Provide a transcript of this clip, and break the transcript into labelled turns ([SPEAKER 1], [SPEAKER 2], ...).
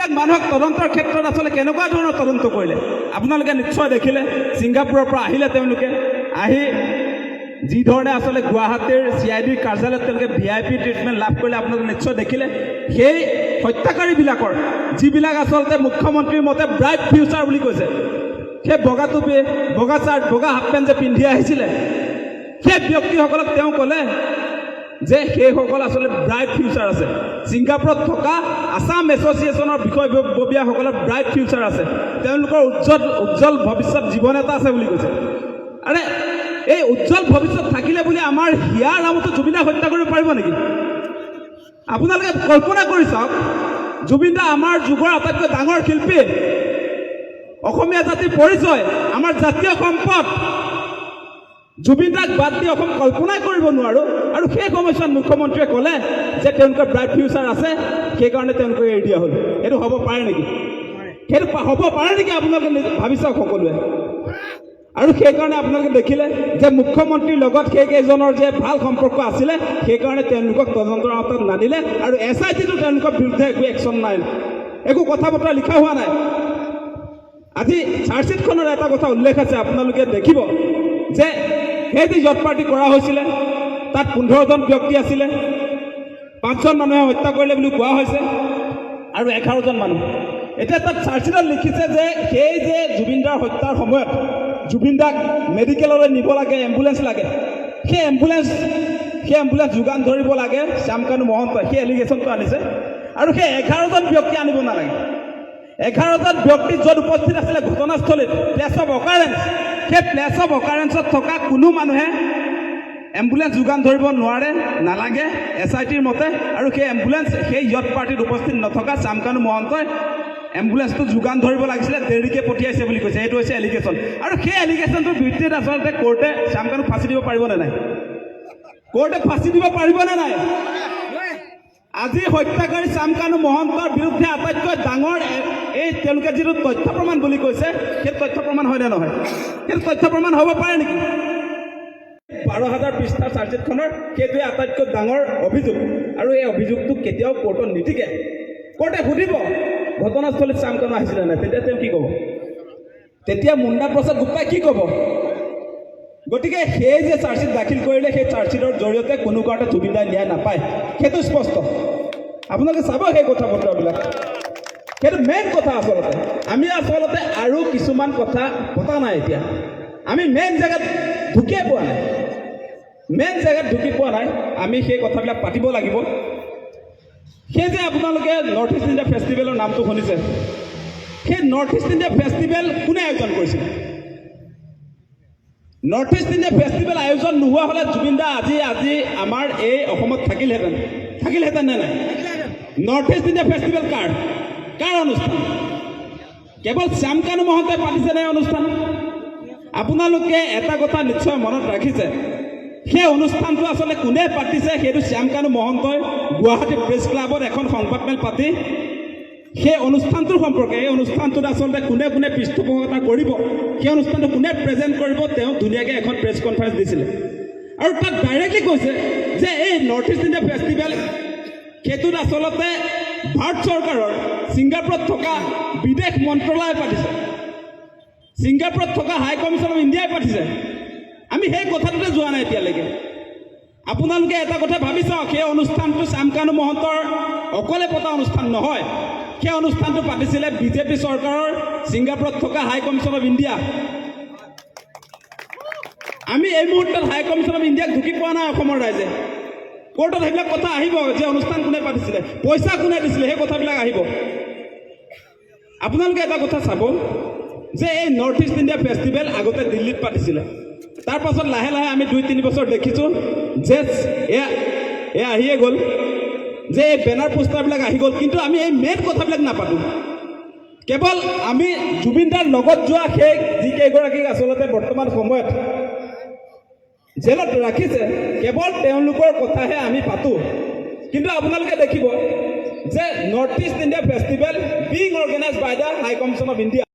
[SPEAKER 1] এইবিলাক মানুহক তদন্তৰ ক্ষেত্ৰত আচলতে কেনেকুৱা ধৰণৰ তদন্ত কৰিলে আপোনালোকে নিশ্চয় দেখিলে। ছিংগাপুৰৰ পৰা আহিলে তেওঁলোকে, আহি যি ধৰণে আচলতে গুৱাহাটীৰ CIDৰ কাৰ্যালয়ত তেওঁলোকে VIP ট্ৰিটমেণ্ট লাভ কৰিলে আপোনালোকে নিশ্চয় দেখিলে। সেই হত্যাকাৰীবিলাকৰ যিবিলাক আচলতে মুখ্যমন্ত্ৰীৰ মতে ব্ৰাইট ফিউচাৰ বুলি কৈছে, সেই বগা টুপি, বগা চাৰ্ট, বগা হাফ পেণ্ট যে পিন্ধি আহিছিলে, সেই ব্যক্তিসকলক তেওঁ ক'লে যে সেইসকল আচলতে ব্ৰাইট ফিউচাৰ আছে। ছিংগাপুৰত থকা আছাম এছ'চিয়েশ্যনৰ বিষয়ববীয়াসকলৰ ব্ৰাইট ফিউচাৰ আছে, তেওঁলোকৰ উজ্জ্বল ভৱিষ্যত জীৱন এটা আছে বুলি কৈছে। আৰে এই উজ্জ্বল ভৱিষ্যত থাকিলে বুলি আমাৰ হিয়াৰ নামতো জুবিনদাক হত্যা কৰিব পাৰিব নেকি? আপোনালোকে কল্পনা কৰি চাওক, জুবিনদা আমাৰ যুগৰ আটাইতকৈ ডাঙৰ শিল্পী, অসমীয়া জাতিৰ পৰিচয়, আমাৰ জাতীয় সম্পদ। জুবিনদাক বাদ দি অসম কল্পনাই কৰিব নোৱাৰোঁ। আৰু সেই সময়ছোৱাত মুখ্যমন্ত্ৰীয়ে ক'লে যে তেওঁলোকৰ ব্ৰাইট ফিউচাৰ আছে, সেইকাৰণে তেওঁলোকে এৰি দিয়া হ'ল। সেইটো হ'ব পাৰে নেকি? সেইটো হ'ব পাৰে নেকি? আপোনালোকে ভাবি চাওক সকলোৱে। আৰু সেইকাৰণে আপোনালোকে দেখিলে যে মুখ্যমন্ত্ৰীৰ লগত সেইকেইজনৰ যে ভাল সম্পৰ্ক আছিলে, সেইকাৰণে তেওঁলোকক তদন্তৰ আওতাত নানিলে। আৰু SITটো তেওঁলোকৰ বিৰুদ্ধে একো একশ্যন নাই, একো কথা বতৰা লিখা হোৱা নাই। আজি চাৰ্জশ্বিটখনৰ এটা কথা উল্লেখ আছে, আপোনালোকে দেখিব যে সেই যি জট পাৰ্টি কৰা হৈছিলে, তাত 15জন ব্যক্তি আছিলে, 5জন মানুহে হত্যা কৰিলে বুলি কোৱা হৈছে আৰু 11জন মানুহ। এতিয়া তাত চাৰ্জশ্বিটত লিখিছে যে সেই যে জুবিনদাৰ হত্যাৰ সময়ত জুবিনদাক মেডিকেললৈ নিব লাগে, এম্বুলেঞ্চ লাগে, সেই এম্বুলেঞ্চ যোগান ধৰিব লাগে শ্যামকানু মহন্তই, সেই এলিগেশ্যনটো আনিছে। আৰু সেই 11জন ব্যক্তি আনিব নালাগে। 11জন ব্যক্তি য'ত উপস্থিত আছিলে ঘটনাস্থলীত, প্লেচ অফ অকাৰেঞ্চ, সেই প্লেচ অফ অকাৰেঞ্চত থকা কোনো মানুহে এম্বুলেঞ্চ যোগান ধৰিব নোৱাৰে, নালাগে SITৰ মতে। আৰু সেই এম্বুলেঞ্চ সেই জট পাৰ্টিত উপস্থিত নথকা শ্যামকানু মহন্তই এম্বুলেঞ্চটো যোগান ধৰিব লাগিছিলে, দেৰিকৈ পঠিয়াইছে বুলি কৈছে। এইটো হৈছে এলিগেশ্যন। আৰু সেই এলিগেশ্যনটোৰ ভিত্তিত আচলতে কোৰ্টে শ্যামকানুক ফাঁচি দিব পাৰিবনে নাই? কোৰ্টে ফাঁচি দিব পাৰিবনে নাই? আজি হত্যাকাৰী শ্যামকানু মহন্তৰ বিৰুদ্ধে আটাইতকৈ ডাঙৰ এই তেওঁলোকে যিটো তথ্য প্ৰমাণ বুলি কৈছে, সেই তথ্য প্ৰমাণ হয়নে নহয়? সেইটো তথ্য প্ৰমাণ হ'ব পাৰে নেকি? 12,000 পৃষ্ঠাৰ চাৰ্জশ্বিটখনৰ সেইটোৱে আটাইতকৈ ডাঙৰ অভিযোগ। আৰু এই অভিযোগটো কেতিয়াও কোৰ্টত নিটিকে। কোৰ্টে সুধিব ঘটনাস্থলীত শ্যামকানু আহিছিলে নাই, তেতিয়া তেওঁ কি ক'ব? তেতিয়া মুণ্ডা প্ৰসাদ গুপ্তাই কি ক'ব? গতিকে সেই যে চাৰ্জশ্বিট দাখিল কৰিলে, সেই চাৰ্জশ্বিটৰ জৰিয়তে কোনো কাৰণতে জুবিনদাই ন্যায় নাপায়, সেইটো স্পষ্ট। আপোনালোকে চাব সেই কথা বতৰাবিলাক, সেইটো মেইন কথা। আচলতে আমি আৰু কিছুমান কথা পতা নাই। এতিয়া আমি মেইন জেগাত ঢুকিয়ে পোৱা নাই, ঢুকি পোৱা নাই। আমি সেই কথাবিলাক পাতিব লাগিব। সেই যে আপোনালোকে নৰ্থ ইষ্ট ইণ্ডিয়া ফেষ্টিভেলৰ নামটো শুনিছে, সেই নৰ্থ ইষ্ট ইণ্ডিয়া ফেষ্টিভেল কোনে আয়োজন কৰিছিলে? নৰ্থ ইষ্ট ইণ্ডিয়া ফেষ্টিভেল আয়োজন নোহোৱা হ'লে জুবিনদা আজি আমাৰ এই অসমত থাকিলহেঁতেন নে নাই? নৰ্থ ইষ্ট ইণ্ডিয়া ফেষ্টিভেল কাৰ অনুষ্ঠান? কেৱল শ্যামকানু মহন্তই পাতিছে নে অনুষ্ঠান? আপোনালোকে এটা কথা নিশ্চয় মনত ৰাখিছে, সেই অনুষ্ঠানটো আচলতে কোনে পাতিছে? সেইটো শ্যামকানু মহন্তই গুৱাহাটী প্ৰেছ ক্লাবত এখন সংবাদমেল পাতি সেই অনুষ্ঠানটোৰ সম্পৰ্কে, এই অনুষ্ঠানটোত আচলতে কোনে কোনে পৃষ্ঠপোষকতা কৰিব, সেই অনুষ্ঠানটো কোনে প্ৰেজেণ্ট কৰিব, তেওঁ ধুনীয়াকৈ এখন প্ৰেছ কনফাৰেঞ্চ দিছিলে। আৰু তাত ডাইৰেক্টলি কৈছে যে এই নৰ্থ ইষ্ট ইণ্ডিয়া ফেষ্টিভেল সেইটোত আচলতে ভাৰত চৰকাৰৰ ছিংগাপুৰত থকা বিদেশ মন্ত্ৰালয়ে পাতিছে, ছিংগাপুৰত থকা হাই কমিশ্যন অফ ইণ্ডিয়াই পাতিছে। আমি সেই কথাটোতে যোৱা নাই এতিয়ালৈকে। আপোনালোকে এটা কথা ভাবি চাওক, সেই অনুষ্ঠানটো শ্যামকানু মহন্তৰ অকলে পতা অনুষ্ঠান নহয়। সেই অনুষ্ঠানটো পাতিছিলে BJP চৰকাৰৰ ছিংগাপুৰত থকা হাই কমিশ্যন অফ ইণ্ডিয়া। আমি এই মুহূৰ্তত হাই কমিশ্যন অফ ইণ্ডিয়াক ঢুকি পোৱা নাই অসমৰ ৰাইজে। কোৰ্টত সেইবিলাক কথা আহিব যে অনুষ্ঠান কোনে পাতিছিলে, পইচা কোনে দিছিলে, সেই কথাবিলাক আহিব। আপোনালোকে এটা কথা চাব যে এই নৰ্থ ইষ্ট ইণ্ডিয়া ফেষ্টিভেল আগতে দিল্লীত পাতিছিলে। তাৰ পাছত লাহে লাহে আমি 2-3 বছৰ দেখিছোঁ যে এয়া আহিয়ে গ'ল, যে এই বেনাৰ পোষ্টাৰবিলাক আহি গ'ল। কিন্তু আমি এই মেইন কথাবিলাক নাপাতোঁ। কেৱল আমি জুবিনদাৰ লগত যোৱা সেই যিকেইগৰাকীক আচলতে বৰ্তমান সময়ত জেলত ৰাখিছে, কেৱল তেওঁলোকৰ কথাহে আমি পাতোঁ। কিন্তু আপোনালোকে দেখিব যে north east India festival being organised by the high commission of India.